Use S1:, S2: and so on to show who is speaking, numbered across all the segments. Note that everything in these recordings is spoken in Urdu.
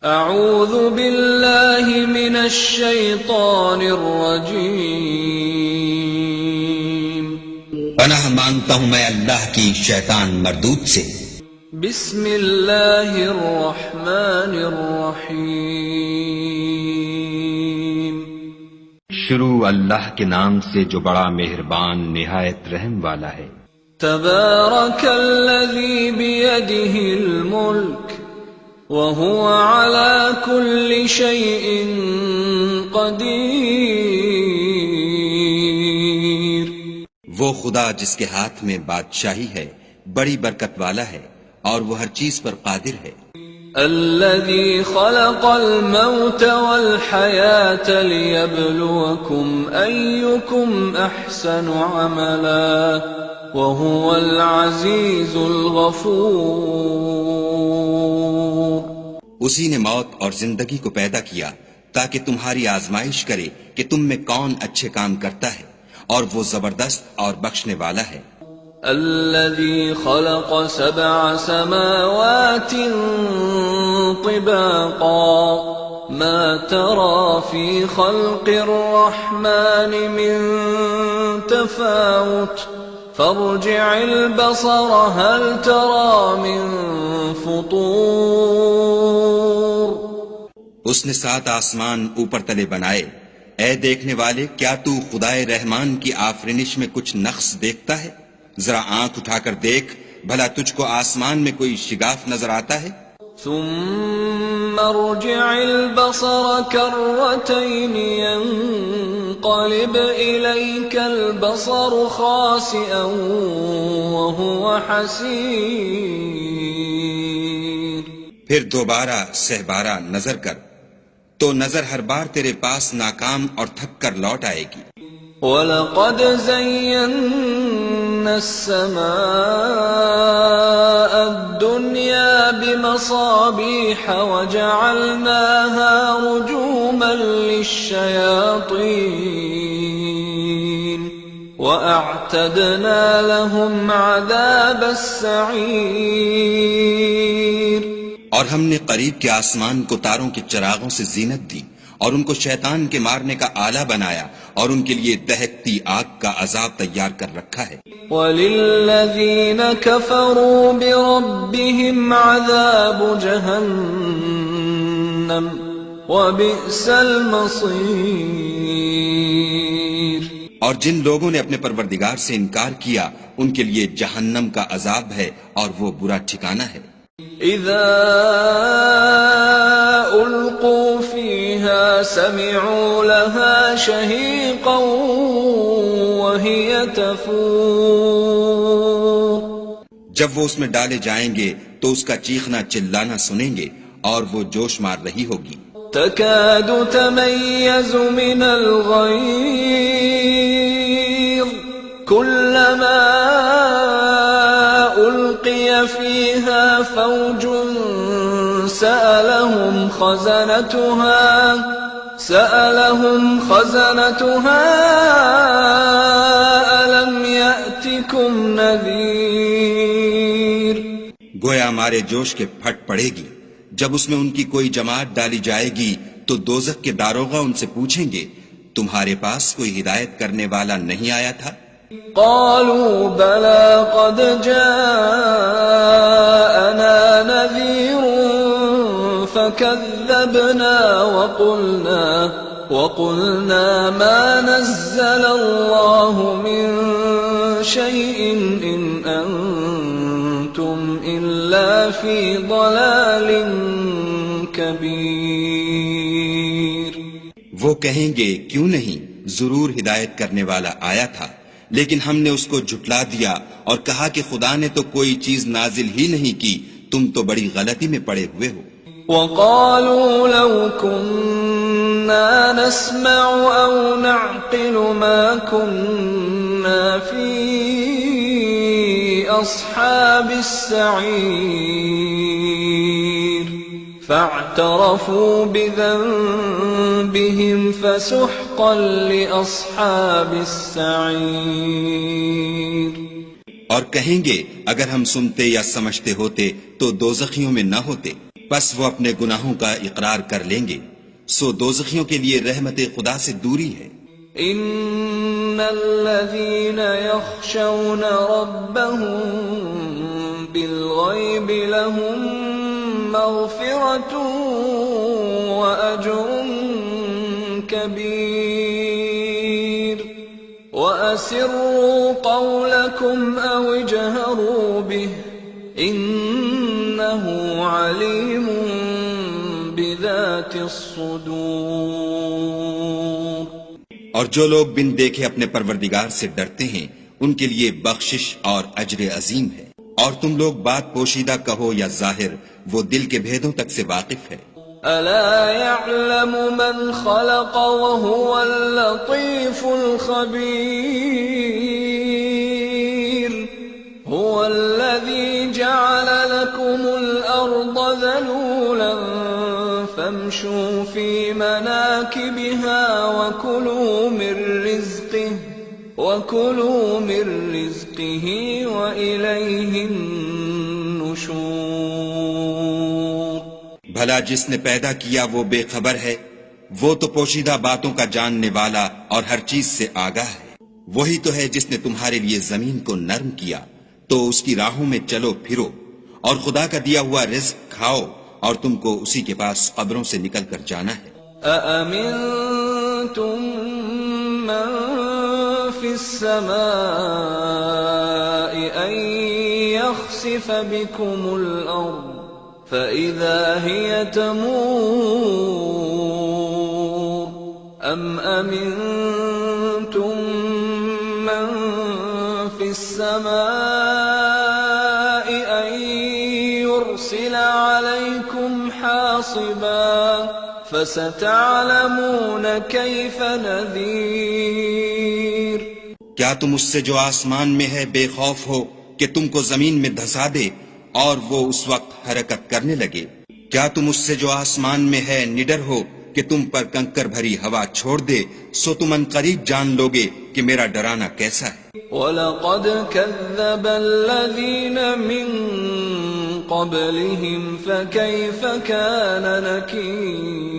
S1: اعوذ باللہ من الشیطان الرجیم
S2: پناہ مانگتا ہوں میں اللہ کی شیطان مردود سے۔
S1: بسم اللہ الرحمن الرحیم
S2: شروع اللہ کے نام سے جو بڑا مہربان نہایت رحم والا ہے۔
S1: تبارک الذی بیدہ الملک وهو على كل شيء قدیر،
S2: وہ خدا جس کے ہاتھ میں بادشاہی ہے بڑی برکت والا ہے اور وہ ہر چیز پر قادر ہے۔
S1: الذي خلق الموت والحياة ليبلوكم أيكم أحسن عملا وهو العزيز الغفور۔
S2: اسی نے موت اور زندگی کو پیدا کیا تاکہ تمہاری آزمائش کرے کہ تم میں کون اچھے کام کرتا ہے، اور وہ زبردست اور بخشنے والا ہے۔
S1: الذي خلق 7 سماوات طباقا ما ترى في خلق الرحمن من تفاوت فارجع البصر هل ترى من فطور۔
S2: اس نے 7 آسمان اوپر تلے بنائے، اے دیکھنے والے کیا تو خدائے رحمان کی آفرینش میں کچھ نقص دیکھتا ہے؟ ذرا آنکھ اٹھا کر دیکھ، بھلا تجھ کو آسمان میں کوئی شگاف نظر آتا ہے؟
S1: ثم ارجع البصر كرتين ينقلب إليك البصر خاسئا وهو حسير۔
S2: پھر دوبارہ سہبارہ نظر کر تو نظر ہر بار تیرے پاس ناکام اور تھک کر لوٹ آئے گی۔
S1: وَلَقَدْ زَيَّنَّا السَّمَاءَ الدُّنْيَا بِمَصَابِيحَ وَجَعَلْنَاهَا رُجُومًا لِلشَّيَاطِينِ وَأَعْتَدْنَا لَهُمْ عَذَابَ السَّعِيرِ۔
S2: اور ہم نے قریب کے آسمان کو تاروں کے چراغوں سے زینت دی اور ان کو شیطان کے مارنے کا آلہ بنایا اور ان کے لیے دہکتی آگ کا عذاب تیار کر رکھا ہے۔
S1: وَلِلَّذِينَ كَفَرُوا بِرَبِّهِمْ عَذَابُ جَهَنَّمَ وَبِئْسَ الْمَصِيرُ۔
S2: اور جن لوگوں نے اپنے پروردگار سے انکار کیا ان کے لیے جہنم کا عذاب ہے اور وہ برا ٹھکانہ ہے۔
S1: اذا القوا فيها سمعوا لها شهيقا وهي تفور۔
S2: جب وہ اس میں ڈالے جائیں گے تو اس کا چیخنا چلانا سنیں گے اور وہ جوش مار رہی ہوگی۔
S1: تكاد تميز من الغيظ كلما ألقي فيها فوج سألهم خزنتها ألم يأتكم نذير۔
S2: گویا مارے جوش کے پھٹ پڑے گی جب اس میں ان کی کوئی جماعت ڈالی جائے گی تو دوزخ کے داروغہ ان سے پوچھیں گے تمہارے پاس کوئی ہدایت کرنے والا نہیں آیا تھا؟
S1: قالوا بلى قد جاءنا نذير فكذبنا وقلنا ما نزل الله من شيء إن أنتم إلا في ضلال كبير۔
S2: وہ کہیں گے کیوں نہیں، ضرور ہدایت کرنے والا آیا تھا، لیکن ہم نے اس کو جھٹلا دیا اور کہا کہ خدا نے تو کوئی چیز نازل ہی نہیں کی، تم تو بڑی غلطی میں پڑے ہوئے ہو۔
S1: وَقَالُوا لَوْ كُنَّا نَسْمَعُ أَوْ نَعْقِلُ مَا كُنَّا فِي أَصْحَابِ السَّعِيرِ فَاعْتَرَفُوا بِذَنبِهِمْ فَسُحْقًا لِأَصْحَابِ السَّعِيرِ۔
S2: اور کہیں گے اگر ہم سنتے یا سمجھتے ہوتے تو دوزخیوں میں نہ ہوتے، پس وہ اپنے گناہوں کا اقرار کر لیں گے، سو دوزخیوں کے لیے رحمت خدا سے دوری ہے۔
S1: ان الذين يخشون ربهم بالغيب لهم مغفرة واجر كبير واسروا قولكم او اجهروا به انه عليم بذات الصدور۔
S2: اور جو لوگ بن دیکھے اپنے پروردگار سے ڈرتے ہیں ان کے لیے بخشش اور اجر عظیم ہے، اور تم لوگ بات پوشیدہ کہو یا ظاہر، وہ دل کے بھیدوں تک سے واقف ہے۔
S1: الا يعلم من خلق وهو اللطيف الخبير هو الذي جعل لكم الارض ذلولا فامشوا في مناكبها وكلوا من رزقه وإليه النشور۔
S2: بھلا جس نے پیدا کیا وہ بے خبر ہے، وہ تو پوشیدہ باتوں کا جاننے والا اور ہر چیز سے آگاہ ہے۔ وہی تو ہے جس نے تمہارے لیے زمین کو نرم کیا تو اس کی راہوں میں چلو پھرو، اور خدا کا دیا ہوا رزق کھاؤ، اور تم کو اسی کے پاس قبروں سے نکل کر جانا ہے۔
S1: أأمنتم من في السماء أن يخسف بكم الأرض فإذا هي تمور أم أمنتم من في السماء أن يرسل عليكم حاصبا فستعلمون كيف نذير۔
S2: کیا تم اس سے جو آسمان میں ہے بے خوف ہو کہ تم کو زمین میں دھسا دے اور وہ اس وقت حرکت کرنے لگے؟ کیا تم اس سے جو آسمان میں ہے نڈر ہو کہ تم پر کنکر بھری ہوا چھوڑ دے؟ سو تم عنقریب جان لوگے کہ میرا ڈرانا کیسا ہے۔
S1: وَلَقَدْ كَذَّبَ الَّذِينَ مِن قَبْلِهِمْ فَكَيْفَ كَانَ نَكِيرِ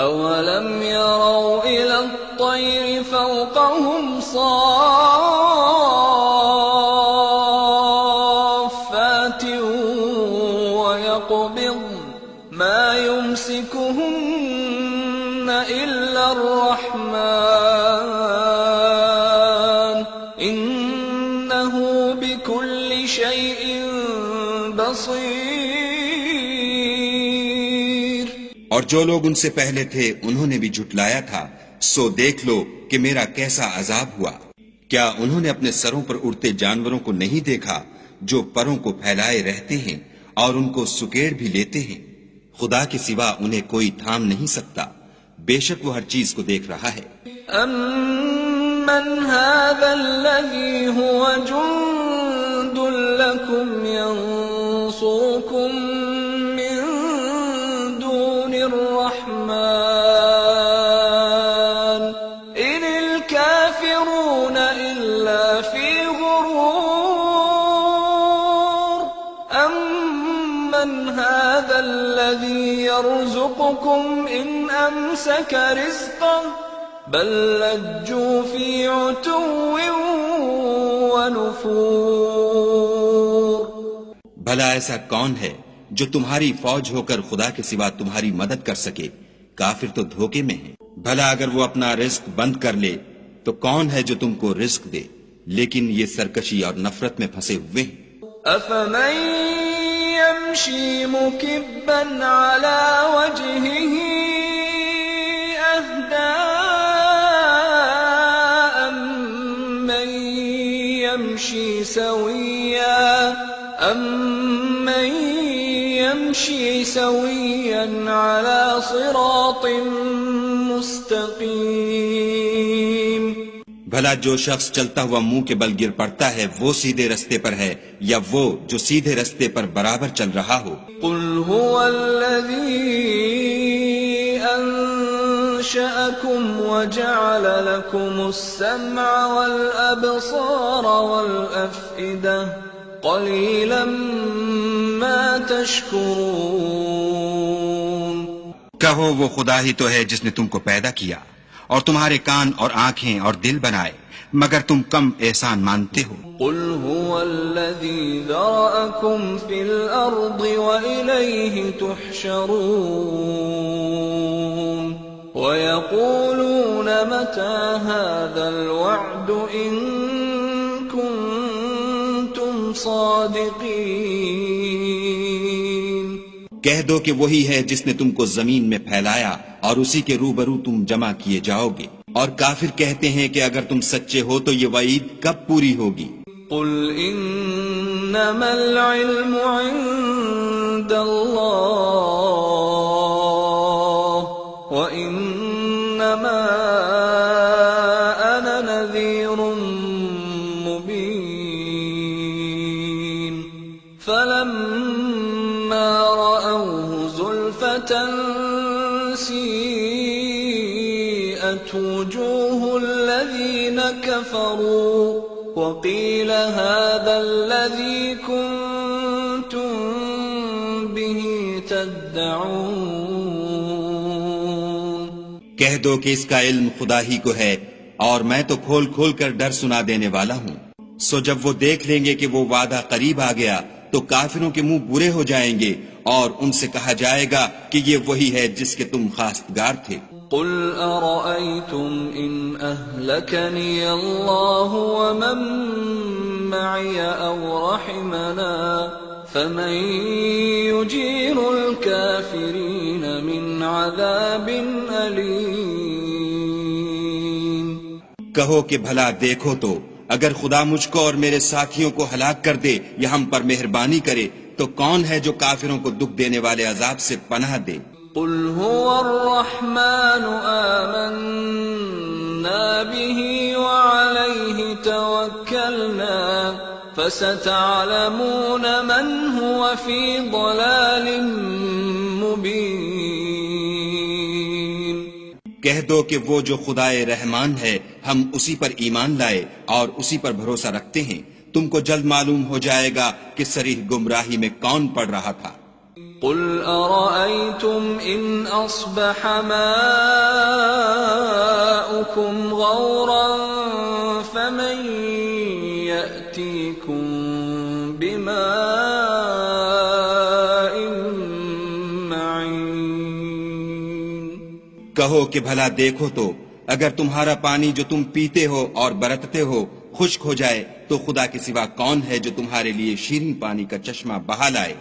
S1: أَوَلَمْ يَرَوْا إِلَى الطَّيْرِ فَوْقَهُمْ صَافَّاتٍ وَيَقْبِضْنَ مَا يُمْسِكُهُنَّ إِلَّا الرَّحْمَنُ إِنَّهُ بِكُلِّ شَيْءٍ بَصِيرٌ۔
S2: اور جو لوگ ان سے پہلے تھے انہوں نے بھی جھٹلایا تھا، سو دیکھ لو کہ میرا کیسا عذاب ہوا۔ کیا انہوں نے اپنے سروں پر اڑتے جانوروں کو نہیں دیکھا جو پروں کو پھیلائے رہتے ہیں اور ان کو سکیڑ بھی لیتے ہیں؟ خدا کے سوا انہیں کوئی تھام نہیں سکتا، بے شک وہ ہر چیز کو دیکھ رہا ہے۔
S1: أَمَّنْ هَذَا الَّذِي هُوَ جُندٌ لَكُمْ يَنصُرُكُم مِّن دُونِ الرَّحْمَنِ إِنِ الْكَافِرُونَ إِلَّا فِي غُرُورٍ أَمَّنْ هَذَا الَّذِي يَرْزُقُكُمْ إِنْ أَمْسَكَ رِزْقَهُ بل لجوا في عتو ونفور۔
S2: بھلا ایسا کون ہے جو تمہاری فوج ہو کر خدا کے سوا تمہاری مدد کر سکے؟ کافر تو دھوکے میں ہیں۔ بھلا اگر وہ اپنا رزق بند کر لے تو کون ہے جو تم کو رزق دے؟ لیکن یہ سرکشی اور نفرت میں پھنسے ہوئے ہیں۔
S1: أفمن يمشي مكبا على وجهه أهدى أمن يمشي سويا على صراط مستقيم۔
S2: بھلا جو شخص چلتا ہوا منہ کے بل گر پڑتا ہے وہ سیدھے رستے پر ہے یا وہ جو سیدھے رستے پر برابر چل رہا ہو؟
S1: قل هو الذي أنشأكم وجعل لكم السمع والأبصار والأفئدة قليلا ما تشكرون
S2: کہو وہ خدا ہی تو ہے جس نے تم کو پیدا کیا اور تمہارے کان اور آنکھیں اور دل بنائے، مگر تم کم احسان مانتے ہو۔
S1: قل هو الذي ذرأكم في الأرض وإليه تحشرون ويقولون متى هذا الوعد إن كنتم صادقين۔
S2: کہہ دو کہ وہی ہے جس نے تم کو زمین میں پھیلایا اور اسی کے روبرو تم جمع کیے جاؤ گے، اور کافر کہتے ہیں کہ اگر تم سچے ہو تو یہ وعید کب پوری ہوگی؟
S1: قل انما العلم عند اللہ وانما انا نذیر مبین فلما رأوه زلفة سیئت وجوه الذین کفروا وقیل هذا الذی کنتم به تدعون۔
S2: کہہ دو کہ اس کا علم خدا ہی کو ہے اور میں تو کھول کھول کر ڈر سنا دینے والا ہوں۔ سو جب وہ دیکھ لیں گے کہ وہ وعدہ قریب آ گیا تو کافروں کے منہ برے ہو جائیں گے اور ان سے کہا جائے گا کہ یہ وہی ہے جس کے تم خواستگار تھے۔
S1: قل ارأيتم ان اهلكني الله ومن معي او رحمنا فمن يجير الكافرين من عذاب أليم۔
S2: کہو کہ بھلا دیکھو تو اگر خدا مجھ کو اور میرے ساتھیوں کو ہلاک کر دے یا ہم پر مہربانی کرے تو کون ہے جو کافروں کو دکھ دینے والے عذاب سے پناہ دے؟
S1: قل هو الرحمن آمنا به وعليه توكلنا فستعلمون من هو في ضلال مبين۔
S2: کہہ دو کہ وہ جو خدائے رحمان ہے ہم اسی پر ایمان لائے اور اسی پر بھروسہ رکھتے ہیں، تم کو جلد معلوم ہو جائے گا کہ صریح گمراہی میں کون پڑ رہا تھا۔
S1: قل أرأيتم إن أصبح ماؤكم غورا فمن يأتيكم بماء معين۔
S2: کہو کہ بھلا دیکھو تو اگر تمہارا پانی جو تم پیتے ہو اور برتتے ہو خشک ہو جائے تو خدا کے سوا کون ہے جو تمہارے لیے شیریں پانی کا چشمہ بہا لائے؟